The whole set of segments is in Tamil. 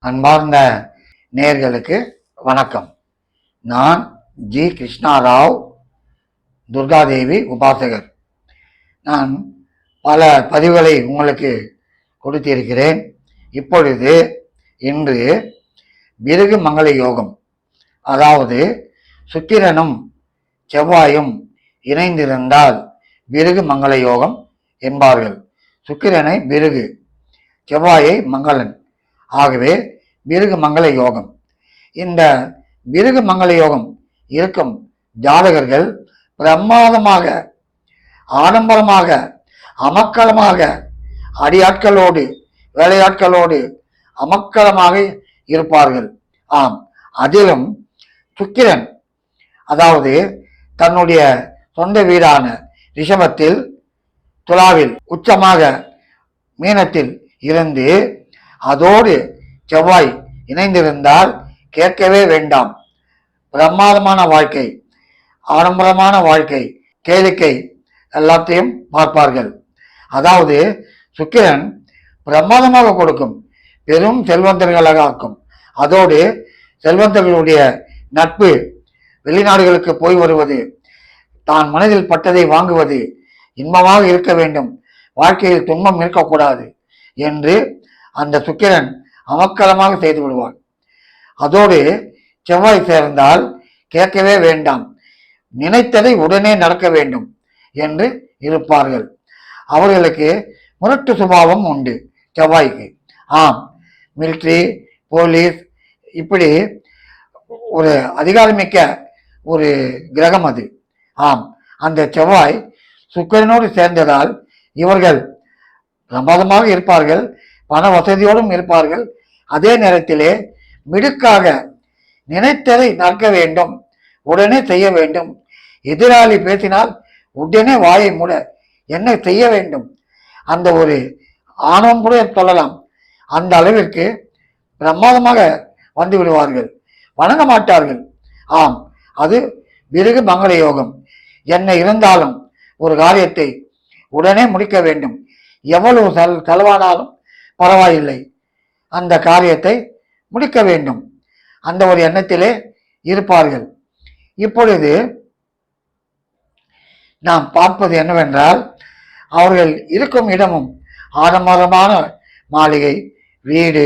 அன்பார்ந்த நேயர்களுக்கு வணக்கம். நான் ஜி கிருஷ்ணாராவ், துர்காதேவி உபாசகர். நான் பல பதிவுகளை உங்களுக்கு கொடுத்திருக்கிறேன். இப்பொழுது இன்று பிருகு மங்கள யோகம், அதாவது சுக்கிரனும் செவ்வாயும் இணைந்திருந்தால் பிருகு மங்கள யோகம் என்பார்கள். சுக்கிரனை பிருகு, செவ்வாயை மங்களன், ஆகவே பிருகு மங்கள யோகம். இந்த பிருகு மங்கள யோகம் இருக்கும் ஜாதகர்கள் பிரமாதமாக, ஆடம்பரமாக, அமக்களமாக, அடியாட்களோடு, வேலையாட்களோடு அமக்களமாக இருப்பார்கள். ஆம், அதிலும் சுக்கிரன், அதாவது தன்னுடைய சொந்த வீடான ரிஷபத்தில், துலாவில் உச்சமாக மீனத்தில் இருந்து அதோடு செவ்வாய் இணைந்திருந்தால் கேட்கவே வேண்டாம். பிரமாதமான வாழ்க்கை, ஆடம்பரமான வாழ்க்கை, கேளிக்கை எல்லாத்தையும் பார்ப்பார்கள். அதாவது சுக்கிரன் பிரமாதமாக கொடுக்கும், பெரும் செல்வந்தர்களாக ஆக்கும். அதோடு செல்வந்தர்களுடைய நட்பு, வெளிநாடுகளுக்கு போய் வருவது, தான் மனதில் பட்டதை வாங்குவது, இன்பமாக இருக்க வேண்டும், வாழ்க்கையில் துன்பம் இருக்கக்கூடாது என்று அந்த சுக்கிரன் அமக்களமாக செய்து விடுவான். அதோடு செவ்வாய் சேர்ந்தால் கேட்கவே வேண்டாம், நினைத்ததை உடனே நடக்க வேண்டும் என்று இருப்பார்கள். அவர்களுக்கு முரட்டு சுபாவம் உண்டு செவ்வாய்க்கு. ஆம், மிலிட்ரி, போலீஸ், இப்படி ஒரு அதிகாரமிக்க ஒரு கிரகம் அது. ஆம், அந்த செவ்வாய் சுக்கிரனோடு சேர்ந்ததால் இவர்கள் பிரமாதமாக இருப்பார்கள், பண வசதியோடும் இருப்பார்கள். அதே நேரத்திலே மிடுக்காக நினைத்ததை நடக்க வேண்டும், உடனே செய்ய வேண்டும். எதிராளி பேசினால் உடனே வாயை மூட என்ன செய்ய வேண்டும், அந்த ஒரு ஆணவம் கூட சொல்லலாம். அந்த அளவிற்கு பிரமாதமாக வந்து விடுவார்கள், வணங்க மாட்டார்கள். ஆம், அது பிருகு மங்கள யோகம். என்ன இருந்தாலும் ஒரு காரியத்தை உடனே முடிக்க வேண்டும், எவ்வளவு செலவானாலும் பரவாயில்லை, அந்த காரியத்தை முடிக்க வேண்டும், அந்த ஒரு எண்ணத்திலே இருப்பார்கள். இப்பொழுது நாம் பார்ப்பது என்னவென்றால், அவர்கள் இருக்கும் இடமும் ஆடம்பரமான மாளிகை, வீடு,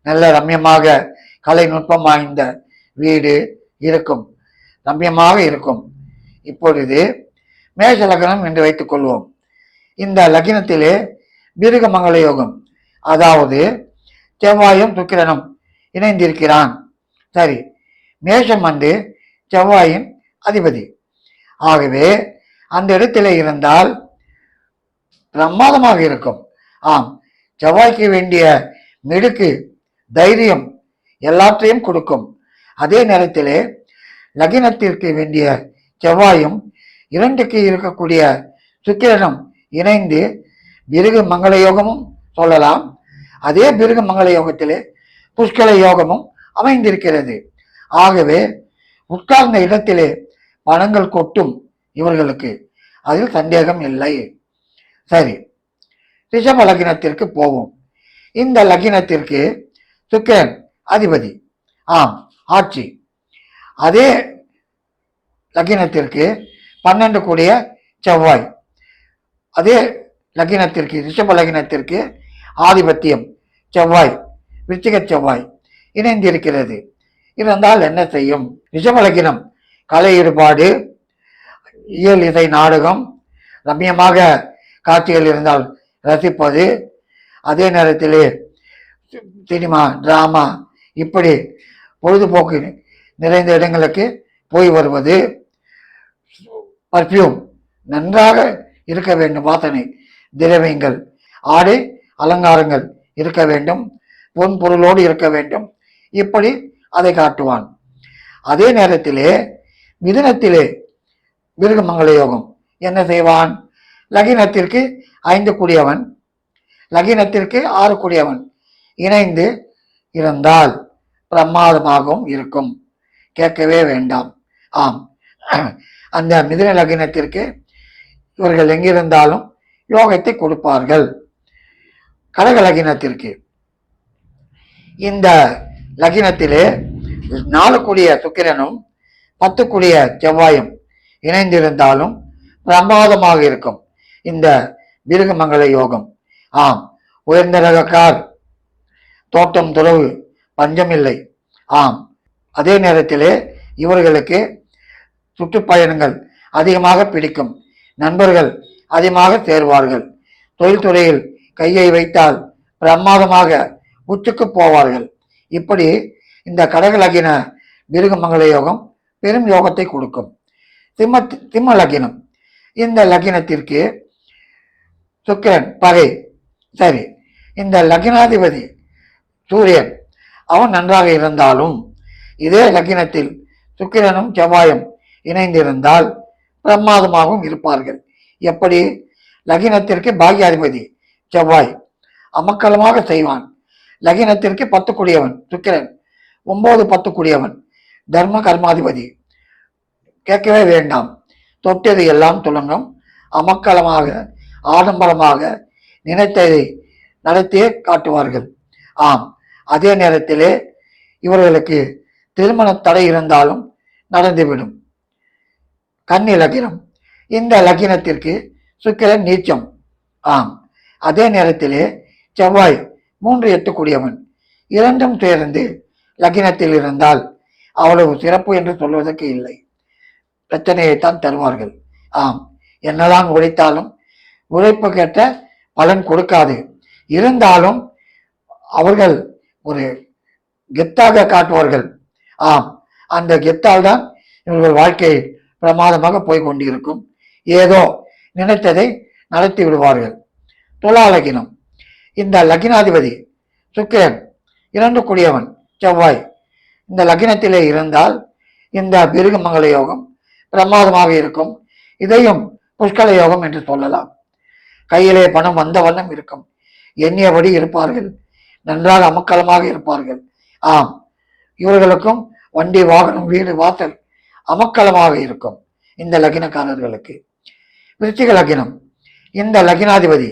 நல்ல ரம்யமாக கலை நுட்பம் வாய்ந்த வீடு இருக்கும், ரம்யமாக இருக்கும். இப்பொழுது மேஷ லக்னம் என்று வைத்துக் கொள்வோம். இந்த லக்னத்திலே பிருகு மங்கள யோகம், அதாவது செவ்வாயும் சுக்கிரனும் இணைந்திருக்கிறான். சரி, மேஷம் செவ்வாயின் அதிபதி. ஆகவே அந்த இடத்திலே இருந்தால் பிரமாதமாக இருக்கும். ஆம், செவ்வாய்க்கு வேண்டிய மிடுக்கு, தைரியம் எல்லாத்தையும் கொடுக்கும். அதே நேரத்திலே லக்னத்திற்கு வேண்டிய செவ்வாயும் இரண்டுக்கு இருக்கக்கூடிய சுக்கிரனும் இணைந்து பிருகு மங்கள யோகமும் சொல்லலாம். அதே பிருகு மங்கள யோகத்திலே புஷ்கல யோகமும் அமைந்திருக்கிறது. ஆகவே உட்கார்ந்த இடத்திலே பணங்கள் கொட்டும் இவர்களுக்கு, அதில் சந்தேகம் இல்லை. சரி, ரிஷப லக்னத்திற்கு போவோம். இந்த லக்னத்திற்கு சுக்கிரன் அதிபதி, ஆம், ஆட்சி. அதே லக்னத்திற்கு 12 கூடிய செவ்வாய், அதே லக்னத்திற்கு, ரிஷப லக்னத்திற்கு ஆதிபத்தியம் செவ்வாய், விருச்சிக செவ்வாய் இணைந்திருக்கிறது. இருந்தால் என்ன செய்யும்? ரிஷப லக்னம் கலை ஈடுபாடு, இயல் இசை நாடகம், ரம்யமாக காட்சிகள் இருந்தால் ரசிப்பது, அதே நேரத்திலே சினிமா, டிராமா, இப்படி பொழுதுபோக்கு நிறைந்த இடங்களுக்கு போய் வருவது, பர்ஃப்யூம் நன்றாக இருக்க வேண்டும், வாசனை திரவியங்கள், ஆடை அலங்காரங்கள் இருக்க வேண்டும், பொன் பொருளோடு இருக்க வேண்டும், இப்படி அதை காட்டுவான். அதே நேரத்திலே மிதுனத்திலே பிருகு மங்கள யோகம் என்ன செய்வான்? லக்னத்திற்கு 5 கூடியவன், லக்னத்திற்கு 6 கூடியவன் இணைந்து இருந்தால் பிரமாதமாகவும் இருக்கும், கேட்கவே வேண்டாம். ஆம், அந்த மிதுன லக்னத்திற்கு இவர்கள் எங்கிருந்தாலும் யோகத்தை கொடுப்பார்கள். கடக லக்னத்திற்கு இந்த லக்னத்திலே 4 கூடிய சுக்கிரனும் 10 கூடிய செவ்வாயும் இணைந்திருந்தாலும் பிரமாதமாக இருக்கும் இந்த விருகமங்கல யோகம். ஆம், உயர்ந்த ரக கார், தோட்டம், துறவு, பஞ்சமில்லை. ஆம், அதே நேரத்திலே இவர்களுக்கு சுற்றுப்பயணங்கள் அதிகமாக பிடிக்கும், நண்பர்கள் அதிகமாக சேர்வார்கள், தொழில்துறையில் கையை வைத்தால் பிரமாதமாக உச்சுக்கு போவார்கள். இப்படி இந்த கடகலகின மிருகமங்கல யோகம் பெரும் யோகத்தை கொடுக்கும். சிம்ம லக்கினம், இந்த லக்கினத்திற்கு சுக்கிரன் பகை. சரி, இந்த லக்னாதிபதி சூரியன் அவன் நன்றாக இருந்தாலும் இதே லக்கினத்தில் சுக்கிரனும் செவ்வாயும் இணைந்திருந்தால் பிரமாதமாகவும் இருப்பார்கள். எப்படி? லக்கினத்திற்கு பாகியாதிபதி செவ்வாய் அமக்கலமாக செய்வான். லக்கினத்திற்கு 10 கூடியவன் சுக்கிரன், 9 10 கூடியவன் தர்ம கர்மாதிபதி. கேட்கவே வேண்டாம், தொட்டது எல்லாம் துலங்கம், அமக்கலமாக ஆடம்பரமாக நினைத்ததை நடத்தியே காட்டுவார்கள். ஆம், அதே நேரத்திலே இவர்களுக்கு திருமண தடை இருந்தாலும் நடந்துவிடும். கன்னி லக்கினம், இந்த லக்கினத்திற்கு சுக்கிரன் நீச்சம். ஆம், அதே நேரத்திலே செவ்வாய் 3 8 கூடியவன். இரண்டும் சேர்ந்து லக்கினத்தில் இருந்தால் அவ்வளவு சிறப்பு என்று சொல்வதற்கு இல்லை, பிரச்சனையைத்தான் தருவார்கள். ஆம், என்னதான் உழைத்தாலும் உழைப்பு கேட்ட பலன் கொடுக்காது. இருந்தாலும் அவர்கள் ஒரு கெத்தாக காட்டுவார்கள். ஆம், அந்த கெத்தால் தான் இவர்கள் வாழ்க்கை பிரமாதமாக போய் கொண்டிருக்கும். ஏதோ நினைத்ததை நடத்தி விடுவார்கள். துலா லக்கினம், இந்த லக்கினாதிபதி சுக்கிரன் 2 கூடியவன் செவ்வாய் இந்த லக்கினத்திலே இருந்தால் இந்த மிருகமங்கல யோகம் பிரமாதமாக இருக்கும். இதையும் புஷ்கல யோகம் என்று சொல்லலாம். கையிலே பணம் வந்த வண்ணம் இருக்கும், எண்ணியபடி இருப்பார்கள், நன்றாக அமக்கலமாக இருப்பார்கள். ஆம், இவர்களுக்கும் வண்டி, வாகனம், வீடு, வாசல் அமக்கலமாக இருக்கும் இந்த லக்கினக்காரர்களுக்கு. விருச்சிக லக்கினம், இந்த லக்கினாதிபதி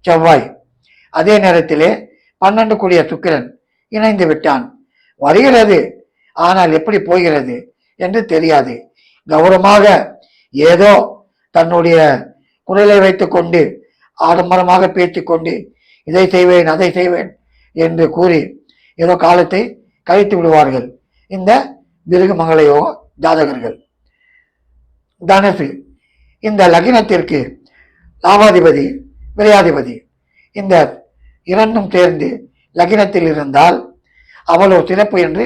செவ்வாய் அதே நேரத்திலே 12 கூடிய சுக்கிரன் இணைந்து விட்டான். வருகிறது, ஆனால் எப்படி போகிறது என்று தெரியாது. கௌரவமாக ஏதோ தன்னுடைய குரலை வைத்துக் கொண்டு ஆடம்பரமாக பேசிக்கொண்டு இதை செய்வேன் அதை செய்வேன் என்று கூறி ஏதோ காலத்தை கழித்து விடுவார்கள் இந்த மிருகமங்கல யோக ஜாதகர்கள். தனுசு, இந்த லக்னத்திற்கு லாபாதிபதி விரையாதிபதி இந்த இரண்டும் சேர்ந்து லக்னத்தில் இருந்தால் அவ்வளவு சிறப்பு என்று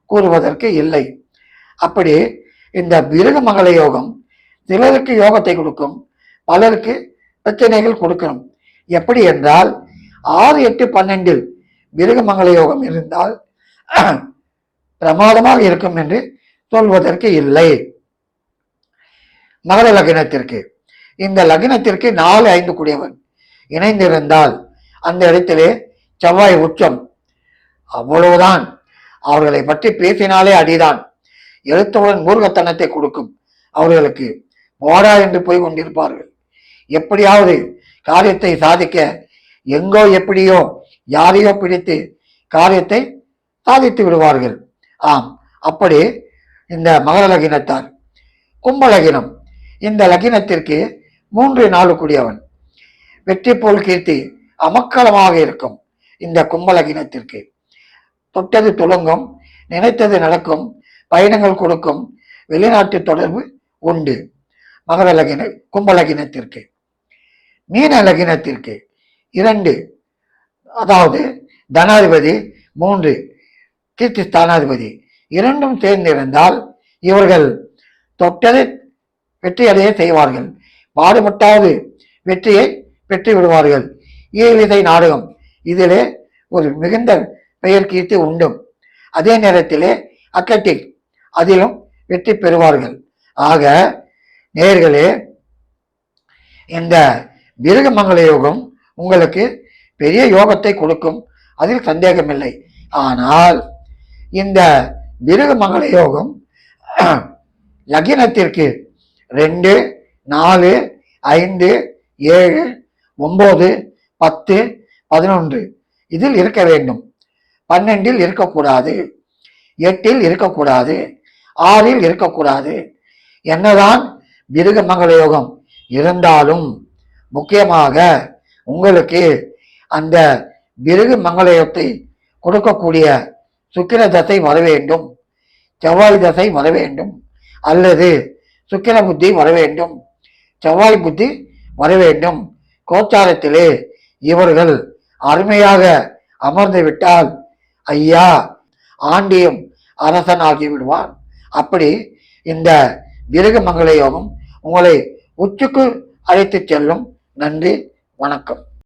கூறுவதற்கு இல்லை. அப்படி இந்த மிருகமங்கல யோகம் சிலருக்கு யோகத்தை கொடுக்கும், பலருக்கு பிரச்சனைகள் கொடுக்கணும். எப்படி என்றால் 6 8 12 மிருகமங்கல யோகம் இருந்தால் பிரமாதமாக இருக்கும் என்று சொல்வதற்கு இல்லை. மகர லக்னத்திற்கு, இந்த லக்னத்திற்கு 4 5 கூடியவன் இணைந்திருந்தால் அந்த இடத்திலே செவ்வாய் உச்சம். அவ்வளவுதான், அவர்களை பற்றி பேசினாலே அடிதான். எழுத்தவுடன் மூர்க்கத்தனத்தை கொடுக்கும். அவர்களுக்கு போடா என்று போய் கொண்டிருப்பார்கள். எப்படியாவது காரியத்தை சாதிக்க எங்கோ எப்படியோ யாரையோ பிடித்து காரியத்தை சாதித்து விடுவார்கள். ஆம், அப்படி இந்த மகர லக்கினத்தார். கும்ப லக்கினம், இந்த லக்கினத்திற்கு 3 4 கூடியவன் வெற்றி போல் கீர்த்தி அமக்கலமாக இருக்கும். இந்த கும்ப லக்கினத்திற்கு தொட்டது துலங்கும், நினைத்தது நடக்கும், பயணங்கள் கொடுக்கும், வெளிநாட்டு தொடர்பு உண்டு. மகர லக்கின கும்ப லக்கினத்திற்கு. மீன லக்கினத்திற்கு 2, அதாவது தனாதிபதி 3 கீர்த்தி ஸ்தானாதிபதி இரண்டும் சேர்ந்திருந்தால் இவர்கள் தொட்டதை வெற்றியடைய செய்வார்கள். பாடுபட்டாவது வெற்றியை பெற்று விடுவார்கள். ஈவிதை நாடகம் இதிலே ஒரு மிகுந்த பெயர் கீர்த்தி உண்டும். அதே நேரத்திலே அத்லட்டிக் அதிலும் வெற்றி பெறுவார்கள். ஆக நேயர்களே, இந்த மிருகமங்கல யோகம் உங்களுக்கு பெரிய யோகத்தை கொடுக்கும், அதில் சந்தேகமில்லை. ஆனால் இந்த மிருகமங்கல யோகம் லக்னத்திற்கு 2 4 5 7 9 10 11 இதில் இருக்க வேண்டும். 12 இருக்கக்கூடாது, 8 இருக்கக்கூடாது, 6 இருக்கக்கூடாது. என்னதான் மிருக மங்கள யோகம் இருந்தாலும் முக்கியமாக உங்களுக்கு அந்த மிருக மங்கள யோகத்தை கொடுக்கக்கூடிய சுக்கிர தசை வர வேண்டும், செவ்வாய் தசை வர வேண்டும், அல்லது சுக்கிர புத்தி வர வேண்டும், செவ்வாய் புத்தி வர வேண்டும். கோச்சாரத்திலே இவர்கள் அருமையாக அமர்ந்து விட்டால் ஐயா ஆண்டியும் அரசனாகி விடுவான். அப்படி இந்த மிருக மங்கள யோகம் உங்களை உச்சுக்கு அழைத்து செல்லும். நன்றி, வணக்கம்.